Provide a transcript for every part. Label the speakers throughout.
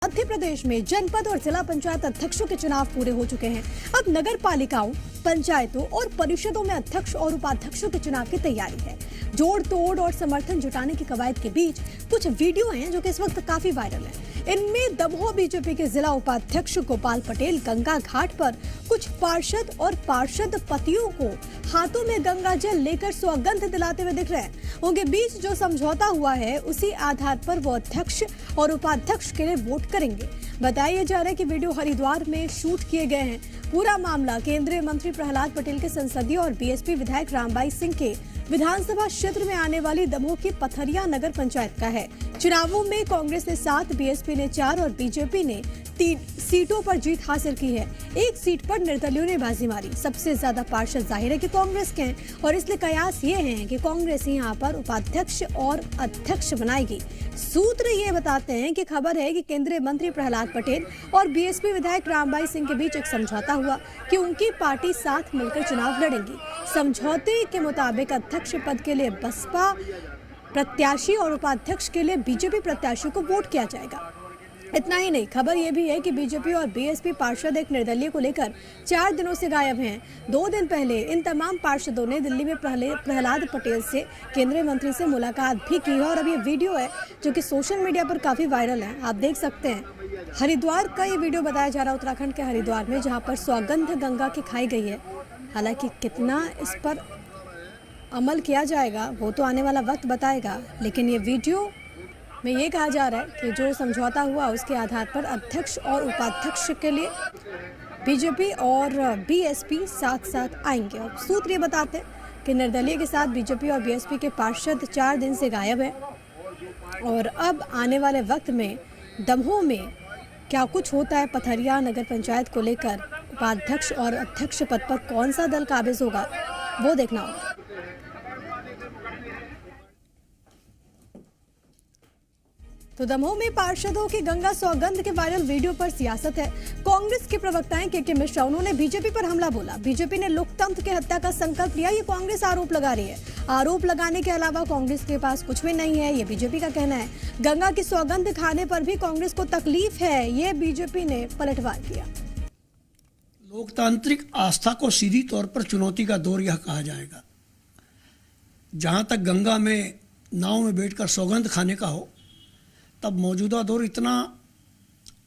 Speaker 1: मध्य प्रदेश में जनपद और जिला पंचायत अध्यक्षों के चुनाव पूरे हो चुके हैं। अब नगर पालिकाओं, पंचायतों और परिषदों में अध्यक्ष और उपाध्यक्षों के चुनाव की तैयारी है। जोड़ तोड़ और समर्थन जुटाने की कवायद के बीच कुछ वीडियो हैं जो कि इस वक्त काफी वायरल हैं। इनमें दमोह बीजेपी के जिला उपाध्यक्ष गोपाल पटेल गंगा घाट पर कुछ पार्षद और पार्षद पतियों को हाथों में गंगा जल लेकर सौगंध दिलाते हुए दिख रहे हैं। उनके बीच जो समझौता हुआ है उसी आधार पर वो अध्यक्ष और उपाध्यक्ष के लिए वोट करेंगे। बताया जा रहा है कि वीडियो हरिद्वार में शूट किए गए हैं। पूरा मामला केंद्रीय मंत्री प्रहलाद पटेल के संसदीय और बीएसपी विधायक रामबाई सिंह के विधानसभा क्षेत्र में आने वाली दमोह की पथरिया नगर पंचायत का है। चुनावों में कांग्रेस ने 7, बीएसपी ने 4 और बीजेपी ने 3 सीटों पर जीत हासिल की है। एक सीट पर निर्दलीयों ने बाजी मारी। सबसे ज्यादा पार्षद जाहिर है कि कांग्रेस के हैं और इसलिए कयास ये है कि कांग्रेस ही यहाँ पर उपाध्यक्ष और अध्यक्ष बनाएगी। सूत्र ये बताते हैं कि खबर है कि केंद्रीय मंत्री प्रहलाद पटेल और बीएसपी विधायक रामबाई सिंह के बीच एक समझौता हुआ कि उनकी पार्टी साथ मिलकर चुनाव लड़ेंगी। समझौते के मुताबिक अध्यक्ष पद के लिए बसपा प्रत्याशी और उपाध्यक्ष के लिए बीजेपी प्रत्याशी को वोट किया जाएगा। इतना ही नहीं, खबर यह भी है कि बीजेपी और बीएसपी पार्षद एक निर्दलीय को लेकर 4 दिनों से गायब हैं। 2 दिन पहले इन तमाम पार्षदों ने दिल्ली में प्रहलाद पटेल से, केंद्रीय मंत्री से मुलाकात भी की है और अब ये वीडियो है जो कि सोशल मीडिया पर काफी वायरल है। आप देख सकते हैं हरिद्वार का ये वीडियो बताया जा रहा है, उत्तराखंड के हरिद्वार में, जहाँ पर सौगंध गंगा की खाई गई है। हालांकि कितना इस पर अमल किया जाएगा वो तो आने वाला वक्त बताएगा, लेकिन ये वीडियो में ये कहा जा रहा है कि जो समझौता हुआ उसके आधार पर अध्यक्ष और उपाध्यक्ष के लिए बीजेपी और बीएसपी साथ साथ आएंगे। और सूत्र ये बताते हैं कि निर्दलीय के साथ बीजेपी और बीएसपी के पार्षद 4 दिन से गायब है और अब आने वाले वक्त में दमोह में क्या कुछ होता है पथरिया नगर पंचायत को लेकर, उपाध्यक्ष और अध्यक्ष पद पर कौन सा दल काबिज होगा वो देखना होगा। तो दमोह में पार्षदों की गंगा सौगंध के वायरल वीडियो पर सियासत है। कांग्रेस के प्रवक्ता के मिश्रा, उन्होंने बीजेपी पर हमला बोला। बीजेपी ने लोकतंत्र की हत्या का संकल्प लिया, ये कांग्रेस आरोप लगा रही है। आरोप लगाने के अलावा कांग्रेस के पास कुछ भी नहीं है, ये बीजेपी का कहना है। गंगा की सौगंध खाने पर भी कांग्रेस को तकलीफ है, ये बीजेपी ने पलटवार किया।
Speaker 2: लोकतांत्रिक आस्था को सीधी तौर पर चुनौती का दौर यह कहा जाएगा। जहां तक गंगा में नाव में बैठकर सौगंध खाने का हो, तब मौजूदा दौर इतना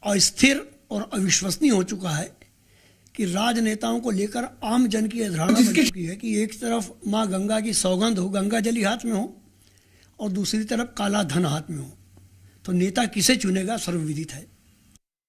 Speaker 2: अस्थिर और अविश्वसनीय हो चुका है कि राजनेताओं को लेकर आम जन की धारणा बन चुकी है कि एक तरफ माँ गंगा की सौगंध हो, गंगा जली हाथ में हो, और दूसरी तरफ काला धन हाथ में हो, तो नेता किसे चुनेगा सर्वविदित है।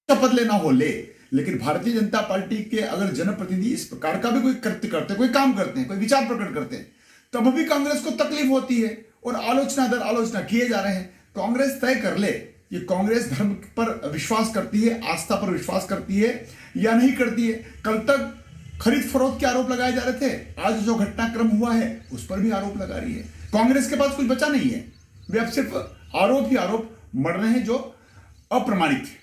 Speaker 3: शपथ लेना हो ले, लेकिन भारतीय जनता पार्टी के अगर जनप्रतिनिधि इस प्रकार का भी कोई कृत्य करते, कोई काम करते हैं, कोई विचार प्रकट करते हैं, तब भी कांग्रेस को तकलीफ होती है और आलोचना दर आलोचना किए जा रहे हैं। कांग्रेस तय कर ले कि कांग्रेस धर्म पर विश्वास करती है, आस्था पर विश्वास करती है या नहीं करती है। कल तक खरीद फरोख्त के आरोप लगाए जा रहे थे, आज जो घटनाक्रम हुआ है उस पर भी आरोप लगा रही है। कांग्रेस के पास कुछ बचा नहीं है, वे अब सिर्फ आरोप ही आरोप मढ़ रहे हैं जो अप्रमाणित है।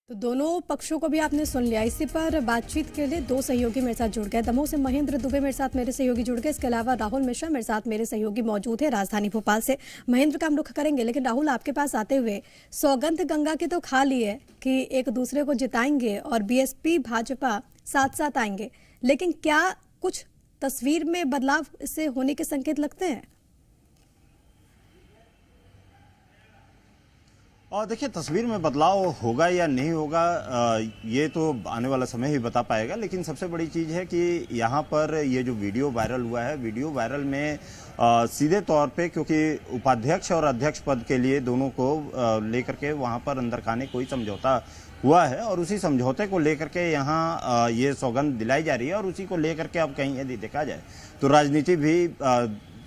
Speaker 1: तो दोनों पक्षों को भी आपने सुन लिया। इसी पर बातचीत के लिए 2 सहयोगी मेरे साथ जुड़ गए। दमोह से महेंद्र दुबे मेरे साथ मेरे सहयोगी जुड़ गए। इसके अलावा राहुल मिश्रा मेरे साथ मेरे सहयोगी मौजूद है राजधानी भोपाल से। महेंद्र का हम रुख करेंगे, लेकिन राहुल आपके पास आते हुए, सौगंध गंगा की तो खा ली है कि एक दूसरे को जिताएंगे और बीएसपी भाजपा साथ साथ आएंगे, लेकिन क्या कुछ तस्वीर में बदलाव इससे होने के संकेत लगते हैं?
Speaker 4: और देखिए, तस्वीर में बदलाव होगा या नहीं होगा ये तो आने वाला समय ही बता पाएगा, लेकिन सबसे बड़ी चीज़ है कि यहाँ पर ये जो वीडियो वायरल हुआ है, वीडियो वायरल में सीधे तौर पे, क्योंकि उपाध्यक्ष और अध्यक्ष पद के लिए दोनों को लेकर के वहाँ पर अंदर खाने कोई समझौता हुआ है और उसी समझौते को लेकर के यहाँ ये सौगंध दिलाई जा रही है और उसी को लेकर के अब कहीं यदि देखा जाए तो राजनीति भी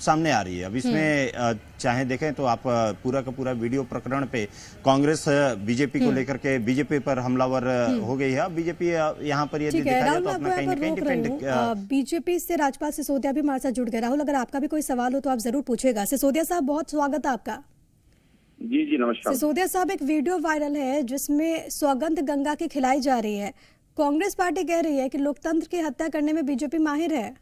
Speaker 4: सामने आ रही है। अब इसमें चाहे देखें तो आप पूरा का पूरा वीडियो प्रकरण पे कांग्रेस बीजेपी को लेकर के बीजेपी पर हमलावर हो गई है। बीजेपी यहाँ पर यदि देखा जाए तो अपना कहीं ना कहीं डिपेंड।
Speaker 1: बीजेपी से राजपाल सिसोदिया भी हमारे साथ जुड़ गए। राहुल, अगर आपका भी कोई सवाल हो तो आप जरूर पूछेगा। सिसोदिया साहब, बहुत स्वागत है आपका।
Speaker 5: जी नमस्कार।
Speaker 1: सिसोदिया साहब, एक वीडियो वायरल है जिसमें सौगंध गंगा की खिलाई जा रही है। कांग्रेस पार्टी कह रही है कि लोकतंत्र की हत्या करने में बीजेपी माहिर है।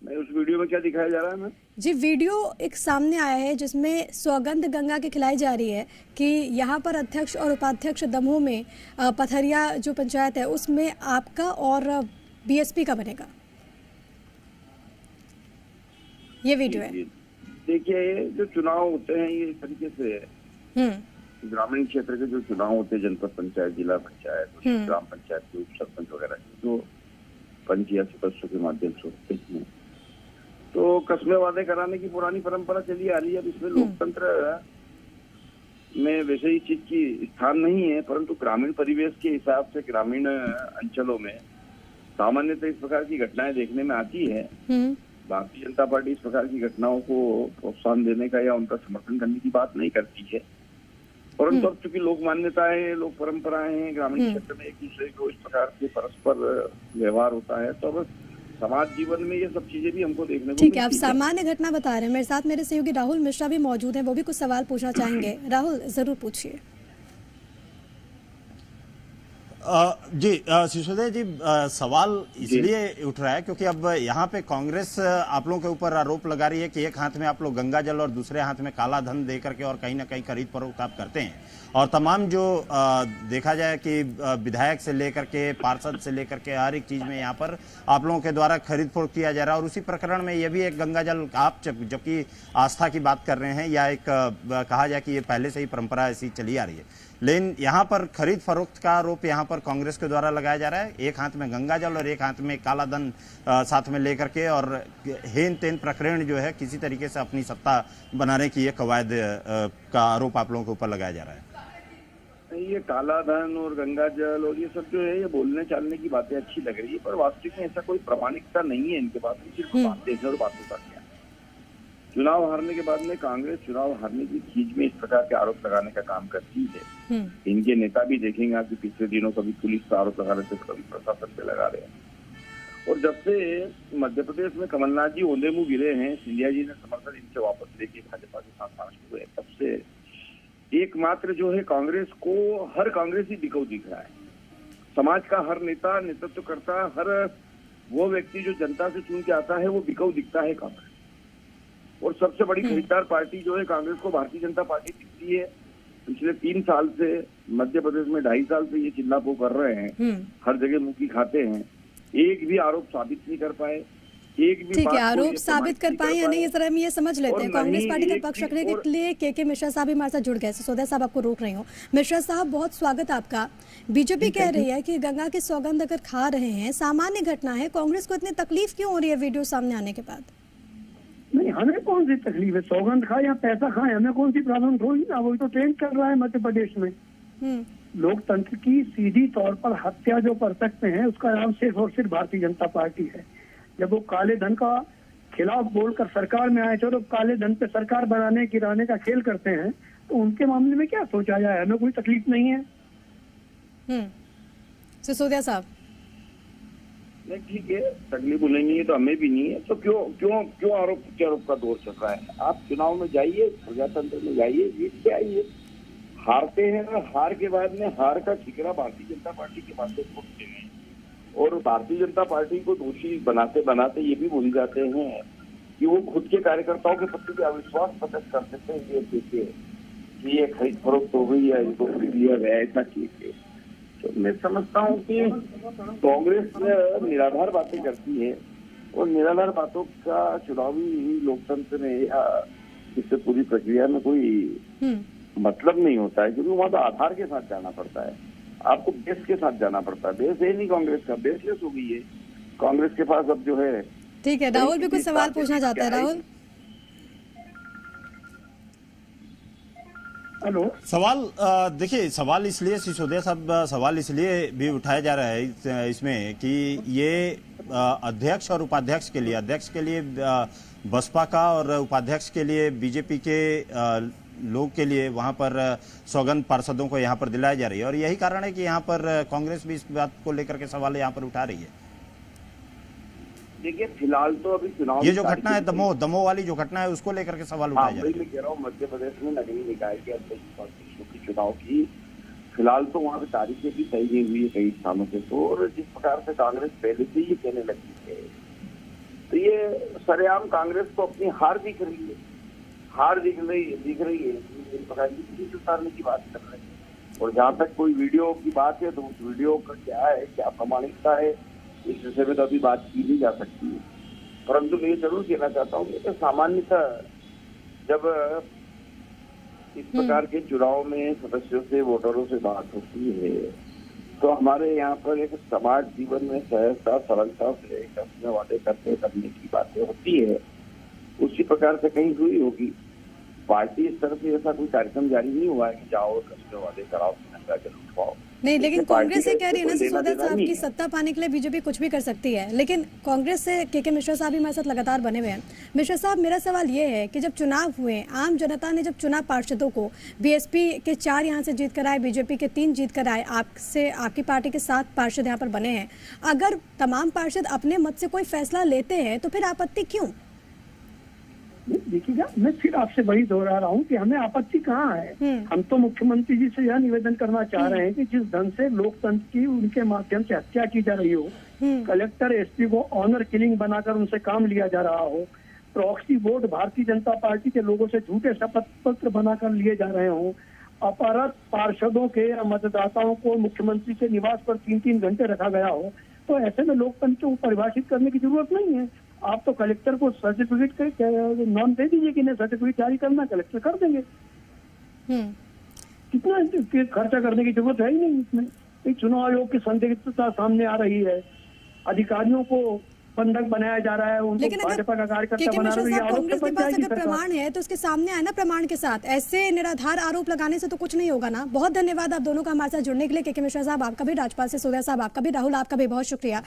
Speaker 5: मैं उस वीडियो में क्या दिखाया जा रहा है?
Speaker 1: जी, वीडियो एक सामने आया है जिसमें सौगंध गंगा की खिलाई जा रही है कि यहाँ पर अध्यक्ष और उपाध्यक्ष दमोह में पथरिया जो पंचायत है उसमें आपका और बीएसपी का बनेगा। ये वीडियो है।
Speaker 5: देखिए, जो चुनाव होते हैं ये इस तरीके से ग्रामीण क्षेत्र के जो चुनाव होते हैं, जनपद पंचायत, जिला पंचायत, ग्राम पंचायत के उप सरपंच वगैरह जो पंच या सदस्यों के माध्यम से होते हैं, तो कस्बे वादे कराने की पुरानी परंपरा चली आ रही है। अब इसमें लोकतंत्र में वैसे ही चीज की स्थान नहीं है, परंतु ग्रामीण परिवेश के हिसाब से ग्रामीण अंचलों में सामान्यतः इस प्रकार की घटनाएं देखने में आती है। भारतीय जनता पार्टी इस प्रकार की घटनाओं को प्रोत्साहन देने का या उनका समर्थन करने की बात नहीं करती है, परंतु अब चूंकि लोक मान्यताएं, लोक परंपराएं हैं, ग्रामीण क्षेत्र में एक दूसरे को इस प्रकार से परस्पर व्यवहार होता है, तो अब समाज जीवन में ये सब चीजें भी हमको देखने को
Speaker 1: ठीक है, आप सामान्य घटना बता रहे हैं। मेरे साथ मेरे सहयोगी राहुल मिश्रा भी मौजूद हैं, वो भी कुछ सवाल पूछना चाहेंगे। राहुल, जरूर पूछिए।
Speaker 4: जी सिसोदिया जी, सवाल इसलिए उठ रहा है क्योंकि अब यहाँ पे कांग्रेस आप लोगों के ऊपर आरोप लगा रही है कि एक हाथ में आप लोग गंगा जल और दूसरे हाथ में काला धन दे करके और कहीं ना कहीं खरीद फरोख्त आप करते हैं, और तमाम जो देखा जाए कि विधायक से लेकर के पार्षद से लेकर के हर एक चीज में यहाँ पर आप लोगों के द्वारा खरीद फरोख्त किया जा रहा है। और उसी प्रकरण में ये भी एक गंगा जल, आप जबकि आस्था की बात कर रहे हैं या एक कहा जाए कि ये पहले से ही परंपरा ऐसी चली आ रही है, लेकिन यहाँ पर खरीद फरोख्त का आरोप यहाँ पर कांग्रेस के द्वारा लगाया जा रहा है। एक हाथ में गंगा जल और एक हाथ में काला धन साथ में लेकर के, और हेन तेन प्रकरण जो है किसी तरीके से अपनी सत्ता बनाने की ये कवायद का आरोप आप लोगों के ऊपर लगाया जा रहा है।
Speaker 5: ये काला धन और गंगा जल और ये सब जो है, ये बोलने चालने की बातें अच्छी लग रही है, पर वास्तविक में ऐसा कोई प्रामाणिकता नहीं है इनके पास। सिर्फ बातें हैं और बातों का क्या। चुनाव हारने के बाद में कांग्रेस चुनाव हारने की खींच में इस प्रकार के आरोप लगाने का काम करती है। इनके नेता भी देखेंगे आप कि पिछले दिनों कभी पुलिस पर आरोप लगा रहे थे, कभी प्रशासन पे लगा रहे हैं। और जब से मध्य प्रदेश में कमलनाथ जी ओंधे मुंह गिरे हैं, सिंधिया जी ने समर्थन इनसे वापस लेके भाजपा के साथ शामिल हुए, तब से एकमात्र जो है कांग्रेस को हर कांग्रेसी बिकाऊ दिख रहा है। समाज का हर नेता, नेतृत्व करता, हर वो व्यक्ति जो जनता से चुन के आता है वो बिकाऊ दिखता है कांग्रेस। और सबसे बड़ी खरीदार पार्टी जो है कांग्रेस को भारतीय जनता पार्टी दिखती है। पिछले 3 साल से मध्य प्रदेश में 2.5 साल से ये चिल्लापो कर रहे हैं, हर जगह मुंह की खाते हैं, एक भी आरोप साबित नहीं कर पाए, एक भी
Speaker 1: ठीक है, आरोप साबित कर पाए या नहीं, इस तरह हम ये समझ लेते हैं। कांग्रेस पार्टी का पक्ष रखने के लिए के मिश्रा साहब भी हमारे साथ जुड़ गए। सिसोदिया साहब, आपको रोक रही हूँ। मिश्रा साहब, बहुत स्वागत आपका। बीजेपी कह रही है कि गंगा की सौगंध अगर खा रहे हैं, सामान्य घटना है, कांग्रेस को इतनी तकलीफ क्यों हो रही है वीडियो सामने आने के बाद?
Speaker 6: नहीं, हमें कौन सी तकलीफ है? सौगंध खाए या पैसा खाए, हमें कौन सी प्रॉब्लम थोड़ी ना। वही तो ट्रेंड कर रहा है मध्य प्रदेश में। लोकतंत्र की सीधी तौर पर हत्या जो कर सकते हैं उसका नाम सिर्फ और सिर्फ भारतीय जनता पार्टी है। जब वो काले धन का खिलाफ बोलकर सरकार में आए थे, तो काले धन पे सरकार बनाने गिराने का खेल करते हैं, तो उनके मामले में क्या सोचा जाए? हमें कोई तकलीफ नहीं है।
Speaker 1: सिसोदिया साहब,
Speaker 5: नहीं, ठीक है, तकलीफ उन्हें नहीं है तो हमें भी नहीं है, तो क्यों आरोप प्रत्यारोप का दौर चल रहा है? आप चुनाव में जाइए, प्रजातंत्र में जाइए, जीत के आइए। हारते हैं और हार के बाद में हार का ठिकरा भारतीय जनता पार्टी के पास ठोकते हैं, और भारतीय जनता पार्टी को दोषी बनाते बनाते ये भी भूल जाते हैं कि वो खुद के कार्यकर्ताओं के प्रति भी अविश्वास प्रकट कर देते हैं। ये देखिए कि ये खरीद फरोख्त हो गई है, इनको खरीद लिया गया, ऐसा कीजिए। तो मैं समझता हूँ कि कांग्रेस निराधार बातें करती है, और निराधार बातों का चुनावी लोकतंत्र में या इससे पूरी प्रक्रिया में कोई मतलब नहीं होता है, क्योंकि वहां तो आधार के साथ जाना पड़ता है, आपको बेस के साथ जाना पड़ता है। बेस है नहीं कांग्रेस का, बेसलेस हो गई है कांग्रेस के पास अब जो है।
Speaker 1: ठीक है, राहुल भी कुछ सवाल पूछना चाहता है। राहुल,
Speaker 6: हेलो।
Speaker 4: सवाल देखिए, सवाल इसलिए सिसोदिया साहब, सवाल इसलिए भी उठाया जा रहा है इसमें कि ये अध्यक्ष और उपाध्यक्ष के लिए, अध्यक्ष के लिए बसपा का और उपाध्यक्ष के लिए बीजेपी के लोग के लिए वहां पर सौगंध पार्षदों को यहां पर दिलाई जा रही है, और यही कारण है कि यहां पर कांग्रेस भी इस बात को लेकर के सवाल यहां पर उठा रही है।
Speaker 5: देखिए, फिलहाल तो अभी चुनाव,
Speaker 4: ये जो घटना है दमोह वाली जो घटना है उसको लेकर के सवाल उठाया जा रहा है।
Speaker 5: मैं कह रहा हूँ मध्य प्रदेश में नगरीय निकाय के अध्यक्ष की चुनाव की फिलहाल तो वहाँ पे तारीखें भी तय नहीं हुई है कई स्थानों पे, तो और जिस प्रकार से कांग्रेस पहले से ही कहने लगी है तो ये सरेआम कांग्रेस को अपनी हार दिख रही है, हार दिख रही है इस प्रकार की सीट उतारने की बात कर रहे हैं। और जहाँ तक कोई वीडियो की बात है तो उस वीडियो का क्या है, क्या प्रामाणिकता है, इस विषय में तो अभी बात की नहीं जा सकती है। परंतु मैं ये जरूर कहना चाहता हूँ कि सामान्यतः जब इस प्रकार के चुनाव में सदस्यों से, वोटरों से बात होती है तो हमारे यहाँ पर एक समाज जीवन में सहजता, सरलता से अपने वादे करने की बातें होती है। उसी प्रकार से कहीं हुई होगी। पार्टी स्तर से ऐसा कोई कार्यक्रम जारी नहीं हुआ है कि जाओ कसबे वादे कराओ, गंगा जल उठवाओ।
Speaker 1: नहीं, लेकिन कांग्रेस से कह रही है ना सिसोदिया साहब की सत्ता पाने के लिए बीजेपी कुछ भी कर सकती है। लेकिन कांग्रेस से के मिश्रा साहब भी हमारे साथ लगातार बने हुए हैं। मिश्रा साहब, मेरा सवाल ये है कि जब चुनाव हुए, आम जनता ने जब चुना पार्षदों को, बीएसपी के 4 यहाँ से जीत कर आए, बीजेपी के 3 जीत कर आए, आपसे आपकी पार्टी के 7 पार्षद यहाँ पर बने हैं। अगर तमाम पार्षद अपने मत से कोई फैसला लेते हैं तो फिर आपत्ति क्यों?
Speaker 6: देखिएगा, मैं फिर आपसे वही दोहरा रहा हूँ कि हमें आपत्ति कहाँ है। हम तो मुख्यमंत्री जी से यह निवेदन करना चाह रहे हैं कि जिस ढंग से लोकतंत्र की उनके माध्यम से हत्या की जा रही हो, कलेक्टर एसपी को ऑनर किलिंग बनाकर उनसे काम लिया जा रहा हो, proxy vote Bharatiya Janata party के लोगों से झूठे शपथ पत्र बनाकर लिए जा रहे हो, अपराध पार्षदों के या मतदाताओं को मुख्यमंत्री के निवास पर 3-3 घंटे रखा गया हो, तो ऐसे में लोकतंत्र को परिभाषित करने की जरूरत नहीं है। आप तो कलेक्टर को सर्टिफिकेट का नॉन दे दीजिए कि नहीं सर्टिफिकेट जारी करना, कलेक्टर कर देंगे। कितना खर्चा करने की जरूरत है ही नहीं इसमें। एक चुनाव आयोग की संदिग्धता सामने आ रही है, अधिकारियों को बंधक बनाया जा रहा है, उनको भाजपा का कार्यकर्ता बना रही है।
Speaker 1: कांग्रेस के पास अगर प्रमाण है तो उसके सामने आए ना प्रमाण के साथ। ऐसे निराधार आरोप लगाने से तो कुछ नहीं होगा ना। बहुत धन्यवाद आप दोनों का हमारे साथ जुड़ने के लिए। के मिश्रा साहब आपका भी, राजपाल सिसोदिया साहब आपका भी, राहुल आपका भी बहुत शुक्रिया।